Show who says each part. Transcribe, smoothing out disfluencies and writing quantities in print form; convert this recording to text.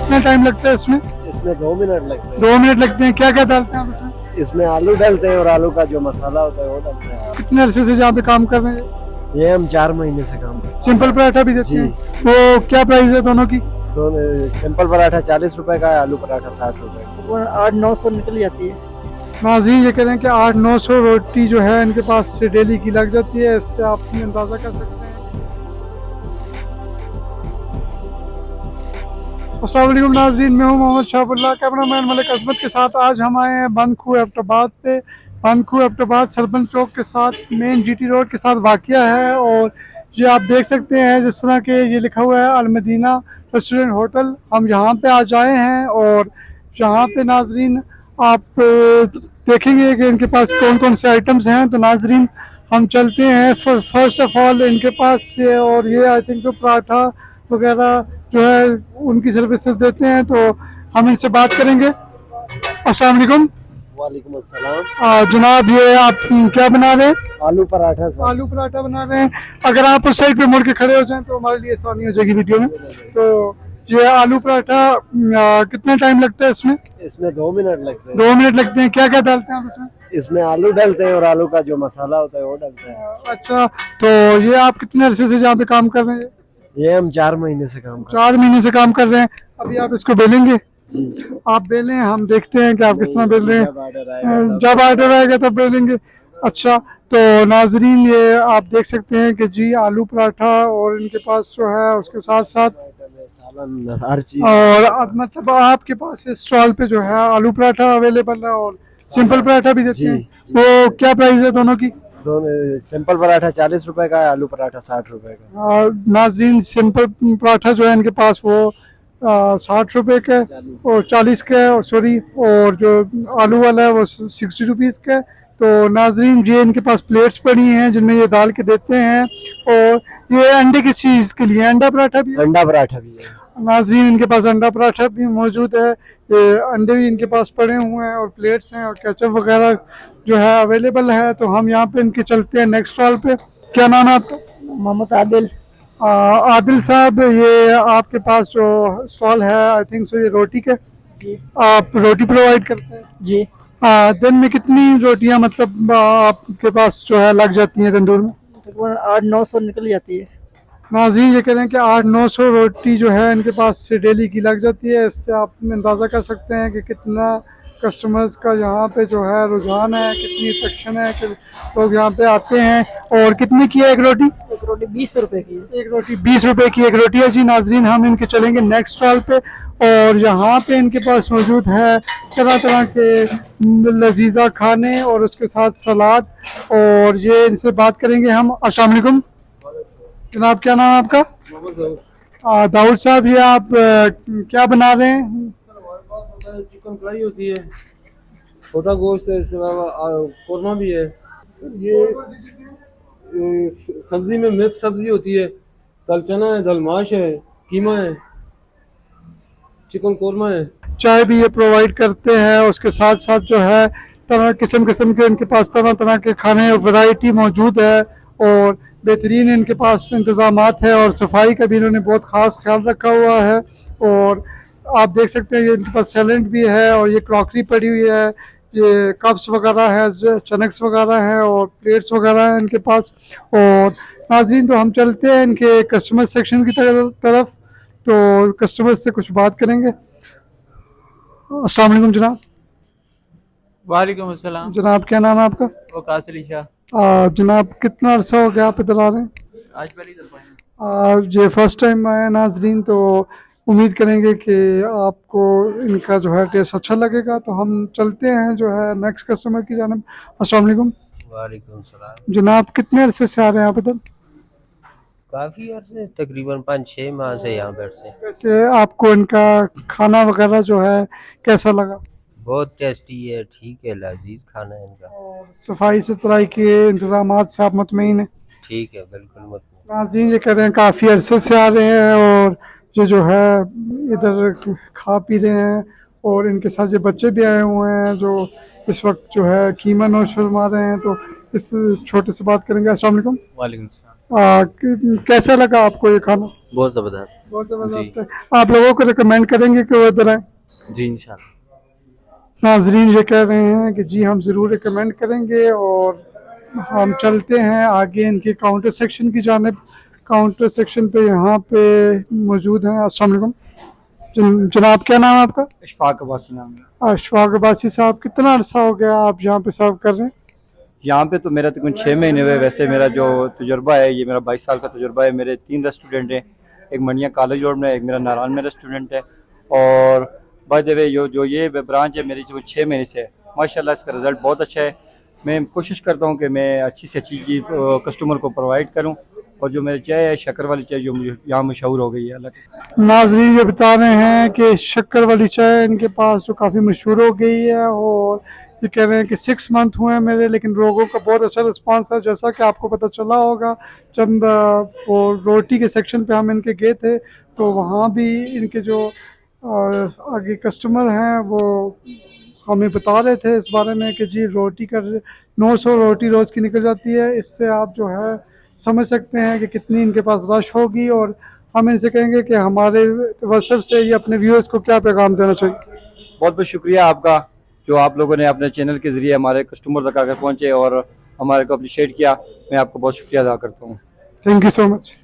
Speaker 1: कितना टाइम लगता है इसमें?
Speaker 2: इसमें 2 मिनट लगते हैं।
Speaker 1: 2 मिनट लगते हैं। क्या क्या डालते हैं आप इसमें?
Speaker 2: इसमें आलू डालते हैं और आलू का जो मसाला होता है वो डालते हैं।
Speaker 1: कितने अरसे से जहाँ पे काम कर रहे हैं?
Speaker 2: ये हम 4 महीने से काम करते
Speaker 1: सिंपल पराठा भी देते
Speaker 2: जी।
Speaker 1: हैं? तो क्या प्राइस है दोनों की?
Speaker 2: हैं। तो सिंपल पराठा 40 रुपए का है, आलू पराठा 60 रुपए का।
Speaker 3: 800-900 निकल जाती है।
Speaker 1: नाज़रीन ये कह रहे हैं कि 800-900 रोटी जो है इनके पास से डेली की लग जाती है। इससे आप अंदाज़ा कर सकते हैं। अस्सलाम वालेकुम नाज़रीन, मैं हूं मोहम्मद शाहबुल्लाह, कैमरामैन मलिक अजमत के साथ। आज हम आए हैं बंदखू एबटाबाद पे। बंदखू एबटाबाद सरबन चौक के साथ मेन जीटी रोड के साथ वाक़या है। और ये आप देख सकते हैं जिस तरह के ये लिखा हुआ है अलमदीना रेस्टोरेंट होटल। हम यहाँ पे आज आए हैं और यहाँ पे नाज़रीन आप देखेंगे कि इनके पास कौन कौन से आइटम्स हैं। तो नाज़रीन हम चलते हैं फर्स्ट ऑफ ऑल इनके पास से। और ये आई थिंक जो पराठा वगैरह जो है उनकी सर्विसेज देते हैं, तो हम इनसे बात करेंगे। अस्सलाम वालेकुम।
Speaker 2: वालेकुम अस्सलाम।
Speaker 1: जनाब ये आप क्या बना रहे हैं?
Speaker 2: आलू पराठा सर।
Speaker 1: आलू पराठा बना रहे हैं। अगर आप उस साइड पे मुड़ के खड़े हो जाएं तो हमारे लिए आसानी हो जाएगी वीडियो में। तो ये आलू पराठा कितना टाइम लगता है इसमें?
Speaker 2: इसमें 2 मिनट लगते हैं।
Speaker 1: 2 मिनट लगते हैं। क्या क्या डालते हैं आप इसमें?
Speaker 2: इसमें आलू डालते हैं और आलू का जो मसाला होता है वो डालते हैं।
Speaker 1: अच्छा, तो ये आप कितने अरसे से जहाँ पे काम कर रहे हैं?
Speaker 2: ये हम 4 महीने से काम करते
Speaker 1: 4 महीने से काम कर रहे हैं। अभी आप इसको बेलेंगे?
Speaker 2: हैं जी।
Speaker 1: आप बेलें, हम देखते हैं कि आप किस तरह बेल रहे
Speaker 2: जब ऑर्डर
Speaker 1: हैं।
Speaker 2: आएगा तब।
Speaker 1: जब ऑर्डर आएगा तब बेलेंगे। अच्छा, तो नाजरीन ये आप देख सकते हैं कि जी आलू पराठा और इनके पास जो है उसके साथ साथ
Speaker 2: सालन हर चीज।
Speaker 1: और अब मतलब आपके पास इस स्टॉल पे जो है आलू पराठा अवेलेबल है और सिंपल पराठा भी देते
Speaker 2: जी,
Speaker 1: हैं।
Speaker 2: जी।
Speaker 1: तो क्या प्राइस है दोनों की?
Speaker 2: दोनों सिंपल पराठा 40 रुपए का है, आलू पराठा 60 रुपए का।
Speaker 1: नाजरीन सिंपल पराठा जो है इनके पास वो 60 रुपए का है और 40 का है, और सॉरी, और जो आलू वाला है वो 60 रुपीज़ का है। तो नाजरीन ये इनके पास प्लेट्स पड़ी हैं जिनमें ये डाल के देते हैं। और ये अंडे किस चीज़ के लिए? अंडा पराठा भी है?
Speaker 2: अंडा पराठा भी है।
Speaker 1: नाजरीन इनके पास अंडा पराठा भी मौजूद है। ये अंडे भी इनके पास पड़े हुए हैं और प्लेट्स हैं और केचप वगैरह जो है अवेलेबल है। तो हम यहाँ पे इनके चलते हैं नेक्स्ट स्टॉल पे। क्या नाम है आपका?
Speaker 3: मोहम्मद आदिल।
Speaker 1: आदिल साहब, ये आपके पास जो स्टॉल है आई थिंक सो ये रोटी का,
Speaker 3: जी
Speaker 1: आप रोटी प्रोवाइड करते हैं?
Speaker 3: जी।
Speaker 1: दिन में कितनी रोटियां मतलब आपके पास जो है लग जाती हैं तंदूर में?
Speaker 3: तकरीबन 800-900 निकल जाती है।
Speaker 1: नाज़रीन ये कह रहे हैं कि 800-900 रोटी जो है इनके पास से डेली की लग जाती है। इससे आप अंदाज़ा कर सकते हैं कि कितना कस्टमर्स का यहाँ पे जो है रुझान है, कितनी अट्रैक्शन है कि लोग यहाँ पे आते हैं। और कितने की है एक रोटी?
Speaker 3: एक रोटी 20 रुपए की है।
Speaker 1: एक रोटी 20 रुपए की एक रोटी है जी। नाजरीन हम इनके चलेंगे नेक्स्ट स्टॉल पे और यहाँ पे इनके पास मौजूद है तरह तरह के लजीजा खाने और उसके साथ सलाद। और ये इनसे बात करेंगे हम। अस्सलाम वालेकुम जनाब, क्या नाम है आपका? दाऊद साहब, ये आप क्या बना रहे हैं?
Speaker 4: चिकन कढ़ाई होती है, छोटा गोश्त है, इसके अलावा कोरमा भी है। ये सब्जी में मिक्स सब्जी होती है, दाल चना है, दाल माश है, कीमा है, चिकन कोरमा है।
Speaker 1: चाय भी ये प्रोवाइड करते हैं। उसके साथ साथ जो है तरह किस्म के इनके पास तरह तरह के खाने वैरायटी मौजूद है और बेहतरीन इनके पास इंतज़ामात है और सफाई का भी इन्होंने बहुत ख़ास ख्याल रखा हुआ है। और आप देख सकते हैं ये इनके पास सैलेड भी है और ये क्रॉकरी पड़ी हुई है, ये कप्स वगैरह है, चनक्स वगैरह हैं और प्लेट्स वगैरह हैं इनके पास। और नाज़रीन तो हम चलते हैं इनके कस्टमर सेक्शन की तरफ, तो कस्टमर से कुछ बात करेंगे। अस्सलाम वालेकुम जनाब।
Speaker 5: वालेकुम अस्सलाम।
Speaker 1: जनाब क्या नाम है आपका?
Speaker 5: वकास अली शाह।
Speaker 1: जनाब कितना अर्सा हो गया आप इधर आ रहे हैं?
Speaker 5: आज पहली दफा है।
Speaker 1: ये फर्स्ट टाइम आए नाजरीन, तो उम्मीद करेंगे कि आपको इनका जो है टेस्ट अच्छा लगेगा। तो हम चलते हैं जो है नेक्स्ट कस्टमर की जानब। अस्सलाम वालेकुम।
Speaker 6: वालेकुम सलाम।
Speaker 1: जनाब कितने अरसे से आ रहे हैं आप इधर?
Speaker 6: काफ़ी अर्से, तकरीबन 5-6 माह से यहाँ बैठते हैं।
Speaker 1: वैसे आपको इनका खाना वगैरह जो है कैसा लगा?
Speaker 6: बहुत टेस्टी है, ठीक है, लजीज खाना है इनका।
Speaker 1: और सफाई सुथराई के इंतजाम से आप मुतमईन हैं?
Speaker 6: ठीक है, बिल्कुल मतलब।
Speaker 1: नाज़रीन ये कह रहे हैं काफ़ी अरसे से आ रहे हैं और ये जो है इधर खा पी रहे हैं। और इनके साथ ये बच्चे भी आए हुए हैं जो इस वक्त जो है कीमा नोश फरमा रहे हैं। तो इस छोटे से बात करेंगे। अस्सलाम वालेकुम।
Speaker 5: वालेकुम सलाम।
Speaker 1: कैसा लगा आपको ये खाना?
Speaker 7: बहुत ज़बरदस्त।
Speaker 1: बहुत ज़बरदस्त है। आप लोगों को रिकमेंड करेंगे कि वो इधर आए?
Speaker 7: जी इंशाल्लाह।
Speaker 1: नाजरीन ये कह रहे हैं कि जी हम ज़रूर रिकमेंड करेंगे और हम चलते हैं आगे इनके काउंटर सेक्शन की जानिब। काउंटर सेक्शन पे यहाँ पे मौजूद हैं। अस्सलाम वालेकुम जनाब, क्या नाम है आपका?
Speaker 2: इशफाक अब्बासी नाम है।
Speaker 1: अशफाक अब्बासी साहब, कितना अरसा हो गया आप यहाँ पे सर्व कर रहे हैं?
Speaker 2: यहाँ पे तो मेरा तकरीबन 6 महीने हुए। वैसे मेरा जो तजुर्बा है ये मेरा 22 साल का तजुर्बा है। मेरे 3 रेस्टोरेंट हैं, एक मनिया कॉलेज रोड में, एक मेरा नारायण में रेस्टोरेंट है। और बाय द वे जो ये ब्रांच है मेरी जो 6 महीने से है, माशाल्लाह इसका रिज़ल्ट बहुत अच्छा है। मैं कोशिश करता हूँ कि मैं अच्छी से अच्छी चीज़ कस्टमर को प्रोवाइड करूँ। और जो मेरी चाय है शक्कर वाली चाय जो मुझे यहाँ मशहूर हो गई है अलग।
Speaker 1: नाजरीन ये बता रहे हैं कि शक्कर वाली चाय इनके पास जो काफ़ी मशहूर हो गई है और ये कह रहे हैं कि 6 मंथ हुए हैं मेरे, लेकिन लोगों का बहुत अच्छा रिस्पांस है। जैसा कि आपको पता चला होगा जब वो रोटी के सेक्शन पे हम इनके गए थे तो वहाँ भी इनके जो आगे कस्टमर हैं वो हमें बता रहे थे इस बारे में कि जी रोटी का 900 रोटी रोज़ की निकल जाती है। इससे आप जो है समझ सकते हैं कि कितनी इनके पास रश होगी। और हम इनसे कहेंगे कि हमारे व्हाट्सएप से ये अपने व्यूअर्स को क्या पैगाम देना चाहिए।
Speaker 2: बहुत बहुत शुक्रिया आपका जो आप लोगों ने अपने चैनल के ज़रिए हमारे कस्टमर तक आकर पहुँचे और हमारे को अप्रिशिएट किया। मैं आपको बहुत शुक्रिया अदा करता हूँ।
Speaker 1: Thank you so much.